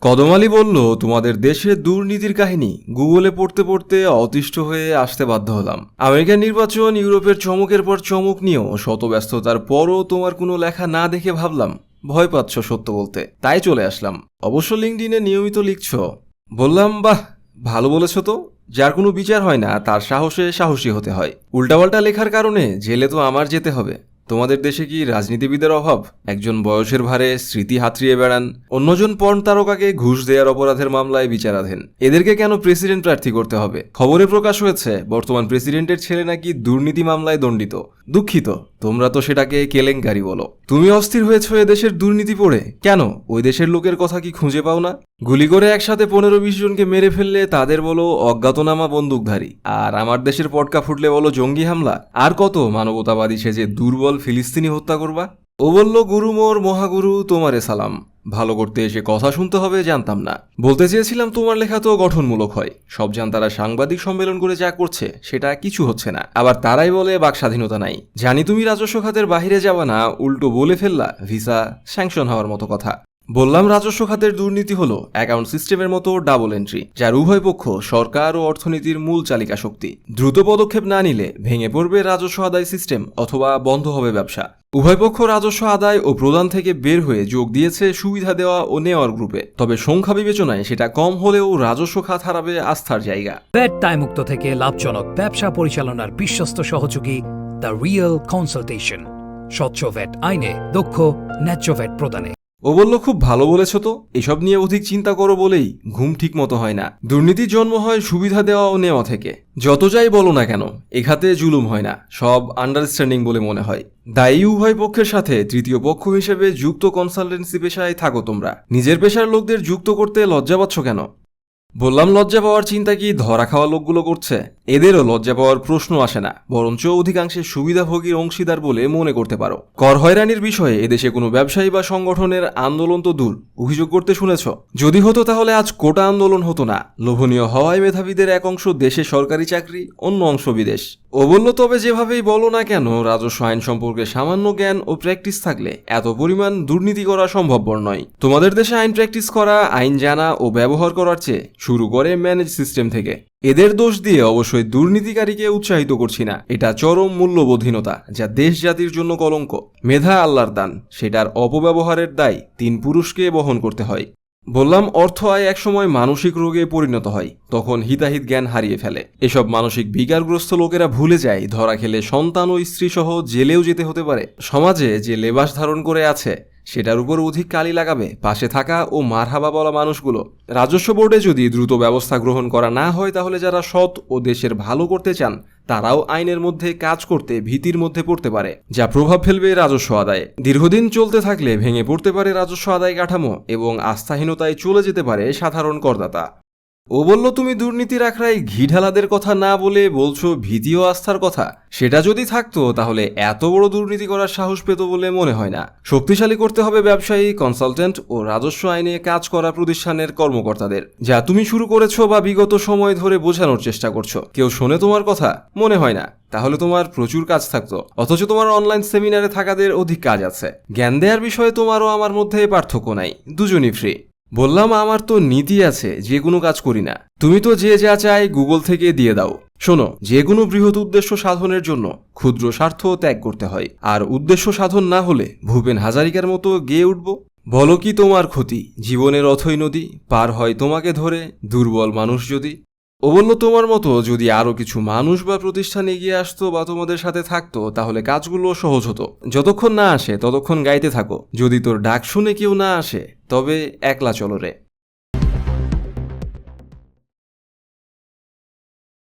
কদম আলী বলল, তোমাদের দেশে দুর্নীতির কাহিনী গুগলে পড়তে পড়তে অতিষ্ঠ হয়ে আসতে বাধ্য হলাম। আমেরিকার নির্বাচন, ইউরোপের চমকের পর চমক নিয়েও শত ব্যস্ততার পরও তোমার কোনো লেখা না দেখে ভাবলাম ভয় পাচ্ছ সত্য বলতে, তাই চলে আসলাম। অবশ্য লিঙ্কডইনে নিয়মিত লিখছ। বললাম, বাহ, ভালো বলেছ তো। যার কোনো বিচার হয় না তার সাহসে সাহসী হতে হয়। উল্টাপাল্টা লেখার কারণে জেলে তো আমার যেতে হবে। তোমাদের দেশে কি রাজনীতিবিদের অভাব? একজন বয়সের ভারে স্মৃতি হাতড়িয়ে বেড়ান, অন্যজন পর্ন তারকাকে ঘুষ দেওয়ার অপরাধের মামলায় বিচারাধীন। এদেরকে কেন প্রেসিডেন্ট প্রার্থী করতে হবে? খবরে প্রকাশ হয়েছে বর্তমান প্রেসিডেন্টের ছেলে নাকি দুর্নীতি মামলায় দণ্ডিত। দুঃখিত, তোমরা তো সেটাকে কেলেঙ্কারি বলো। তুমি অস্থির হয়েছ এদেশের দুর্নীতি পড়ে। কেন, ওই দেশের লোকের কথা কি খুঁজে পাও না? গুলি করে একসাথে 15-20 জনকে মেরে ফেললে তাদের বলো অজ্ঞাতনামা বন্দুকধারী, আর আমার দেশের পটকা ফুটলে বলো জঙ্গি হামলা। আর কত মানবতাবাদী সেজে দুর্বল ফিলিস্তিনি হত্যা করবা? ও বলল, গুরু মোর মহাগুরু তোমারে সালাম। ভালো করতে এসে কথা শুনতে হবে জানতাম না। বলতে চেয়েছিলাম তোমার লেখা তো গঠনমূলক হয়। সব জানতারা সাংবাদিক সম্মেলন করে যা করছে সেটা কিছু হচ্ছে না। আবার তারাই বলে বাক স্বাধীনতা নাই। জানি তুমি রাজস্ব খাতের বাহিরে যাওয়া না, উল্টো বলে ফেললা ভিসা স্যাংশন হওয়ার মতো কথা। বললাম, রাজস্ব খাতের দুর্নীতি হলো অ্যাকাউন্ট সিস্টেমের মতো ডাবল এন্ট্রি, যার উভয় পক্ষ সরকার ও অর্থনীতির মূল চালিকা শক্তি। দ্রুত পদক্ষেপ না নিলে ভেঙে পড়বে রাজস্ব আদায় সিস্টেম অথবা বন্ধ হবে ব্যবসা। উভয় পক্ষ রাজস্ব আদায় ও প্রদান থেকে বের হয়ে যোগ দিয়েছে সুবিধা দেওয়া ও নেওয়ার গ্রুপে। তবে সংখ্যা বিবেচনায় সেটা কম হলেও রাজস্ব খাত হারাবে আস্থার জায়গা। ভ্যাট দায়মুক্ত থেকে লাভজনক ব্যবসা পরিচালনার বিশ্বস্ত সহযোগী দ্য রিয়েল কনসালটেশন। স্বচ্ছ ভ্যাট আইনে দক্ষ ন্যায্য ভ্যাট প্রদানে। ও বলল, খুব ভালো বলেছ তো। এসব নিয়ে অধিক চিন্তা করো বলেই ঘুম ঠিক মতো হয় না। দুর্নীতির জন্ম হয় সুবিধা দেওয়া ও নেওয়া থেকে। যত যাই বলো না কেন, এখাতে জুলুম হয় না, সব আন্ডারস্ট্যান্ডিং বলে মনে হয়। দায়ী উভয় পক্ষের সাথে তৃতীয় পক্ষ হিসেবে যুক্ত কনসালটেন্সি পেশায় থাকো তোমরা। নিজের পেশার লোকদের যুক্ত করতে লজ্জা পাচ্ছ কেন? বললাম, লজ্জা পাওয়ার চিন্তা কি ধরা খাওয়া লোকগুলো করছে? এদেরও লজ্জা পাওয়ার প্রশ্ন আসে না, বরঞ্চ অধিকাংশে সুবিধাভোগীর অংশীদার বলে মনে করতে পারো। কর হয়রানির বিষয়ে এদেশে কোনো ব্যবসায়ী বা সংগঠনের আন্দোলন তো দূর, অভিযোগ করতে শুনেছ? যদি হতো তাহলে আজ কোটা আন্দোলন হতো না। লোভনীয় হওয়ায় মেধাবীদের এক অংশ দেশে সরকারি চাকরি, অন্য অংশ বিদেশ। ও বলল, তবে যেভাবেই বলো না কেন, রাজস্ব আইন সম্পর্কে সামান্য জ্ঞান ও প্র্যাকটিস থাকলে এত পরিমাণ দুর্নীতি করা সম্ভবপর নয়। তোমাদের দেশে আইন প্র্যাকটিস করা, আইন জানা ও ব্যবহার করার চেয়ে শুরু করে ম্যানেজ সিস্টেম থেকে। এদের দোষ দিয়ে অবশ্যই দুর্নীতিকারীকে উৎসাহিত করছি না। এটা চরম মূল্যবোধহীনতা, যা দেশ জাতির জন্য কলঙ্ক। মেধা আল্লাহর দান, সেটার অপব্যবহারের দায় 3 পুরুষকে বহন করতে হয়। বললাম, অর্থ আয় একসময় মানসিক রোগে পরিণত হয়, তখন হিতাহিত জ্ঞান হারিয়ে ফেলে। এসব মানসিক বিকারগ্রস্ত লোকেরা ভুলে যায় ধরা খেলে সন্তান ও স্ত্রী সহ জেলেও যেতে হতে পারে। সমাজে যে লেবাস ধারণ করে আছে সেটার উপর অধিক কালি লাগাবে পাশে থাকা ও মারহাবা বলা মানুষগুলো। রাজস্ব বোর্ডে যদি দ্রুত ব্যবস্থা গ্রহণ করা না হয়, তাহলে যারা সৎ ও দেশের ভালো করতে চান তারাও আইনের মধ্যে কাজ করতে ভীতির মধ্যে পড়তে পারে, যা প্রভাব ফেলবে রাজস্ব আদায়ে। দীর্ঘদিন চলতে থাকলে ভেঙে পড়তে পারে রাজস্ব আদায় কাঠামো এবং আস্থাহীনতায় চলে যেতে পারে সাধারণ করদাতা। ও বলল, তুমি দুর্নীতির আখড়ায় ঘি ঢালাদের কথা না বলে বলছো ভীতি ও আস্থার কথা। সেটা যদি থাকতো তাহলে এত বড় দুর্নীতি করার সাহস পেত বলে মনে হয় না। শক্তিশালী করতে হবে ব্যবসায়ী, কনসালটেন্ট ও রাজস্ব আইনে কাজ করা প্রতিষ্ঠানের কর্মকর্তাদের। যা তুমি শুরু করেছো বা বিগত সময় ধরে বোঝানোর চেষ্টা করছো, কেউ শোনে তোমার কথা? মনে হয় না। তাহলে তোমার প্রচুর কাজ থাকতো, অথচ তোমার অনলাইন সেমিনারে থাকাদের অধিক কাজ আছে। জ্ঞান দেওয়ার বিষয়ে তোমারও আমার মধ্যে পার্থক্য নাই, দুজনই ফ্রি। বললাম, আমার তো নীতি আছে, যে কোনো কাজ করি না। তুমি তো যে যা চাই গুগল থেকে দিয়ে দাও। শোনো, যে কোনো বৃহৎ উদ্দেশ্য সাধনের জন্য ক্ষুদ্র স্বার্থ ত্যাগ করতে হয়, আর উদ্দেশ্য সাধন না হলে ভূপেন হাজারিকার মতো গেয়ে উঠব। বলো কি তোমার ক্ষতি? জীবনের অথৈ নদী পার হয় তোমাকে ধরে দুর্বল মানুষ যদি। ও বলল, তোমার মতো যদি আরো কিছু মানুষ বা প্রতিষ্ঠান এগিয়ে আসতো বা তোমাদের সাথে থাকতো, তাহলে কাজগুলো সহজ হতো। যতক্ষণ না আসে ততক্ষণ গাইতে থাকো। যদি তোর ডাক শুনে কেউ না আসে, তবে একলা চলো রে।